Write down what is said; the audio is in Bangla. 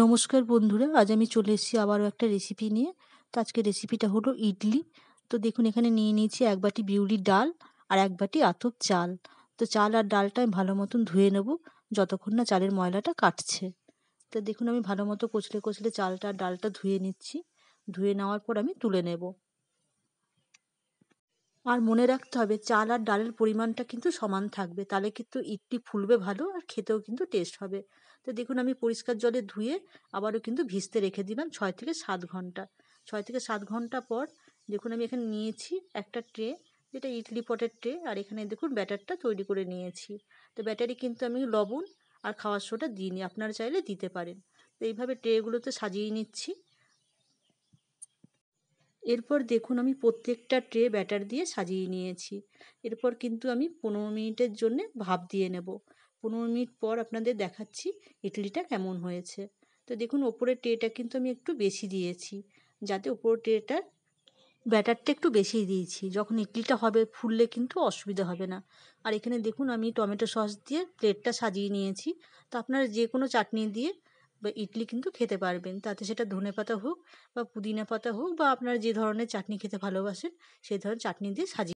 নমস্কার বন্ধুরা, আজ আমি চলে এসেছি আবারও একটা রেসিপি নিয়ে। তো আজকের রেসিপিটা হলো ইডলি। তো দেখুন, এখানে নিয়ে নিয়েছি 1 বাটি বিউলির ডাল আর 1 বাটি আতপ চাল। তো চাল আর ডালটা আমি ভালো মতন ধুয়ে নেব, যতক্ষণ না চালের ময়লাটা কাটছে। তো দেখুন, আমি ভালো মতো কচলে কচলে চালটা আর ডালটা ধুয়ে নিচ্ছি। ধুয়ে নেওয়ার পর আমি তুলে নেব। আর মনে রাখতে হবে, চাল আর ডালের পরিমাণটা কিন্তু সমান থাকবে, তাহলে কিন্তু ইডলি ফুলবে ভালো আর খেতেও কিন্তু টেস্ট হবে। তো দেখুন, আমি পরিষ্কার জলে ধুয়ে আবারও কিন্তু ভিজতে রেখে দিলাম 6 থেকে 7 ঘন্টা। 6 থেকে 7 ঘন্টা পর দেখুন, আমি এখানে নিয়েছি একটা ট্রে, যেটা ইডলি পটের ট্রে, আর এখানে দেখুন ব্যাটারটা তৈরি করে নিয়েছি। তো ব্যাটারে কিন্তু আমি লবণ আর খাওয়ার সোডা দিইনি, আপনারা চাইলে দিতে পারেন। তো এইভাবে ট্রেগুলোতে সাজিয়ে নিচ্ছি। এরপর দেখুন, আমি প্রত্যেকটা ট্রে ব্যাটার দিয়ে সাজিয়ে নিয়েছি। এরপর কিন্তু আমি 15 মিনিটের জন্যে ভাপ দিয়ে নেব। 15 মিনিট পর আপনাদের দেখাচ্ছি ইডলিটা কেমন হয়েছে। তো দেখুন, ওপরের ট্রেটা কিন্তু আমি একটু বেশি দিয়েছি, যাতে ওপরের ট্রেটার ব্যাটারটা একটু বেশিই দিয়েছি। যখন ইডলিটা হবে ফুললে কিন্তু অসুবিধা হবে না। আর এখানে দেখুন, আমি টমেটো সস দিয়ে প্লেটটা সাজিয়ে নিয়েছি। তো আপনারা যে কোনো চাটনি দিয়ে বা ইডলি কিন্তু খেতে পারবেন, তাতে সেটা ধনেপাতা হোক বা পুদিনা পাতা হোক, বা আপনারা যে ধরনের চাটনি খেতে ভালোবাসেন সেই ধরনের চাটনি দিয়ে সাজিয়ে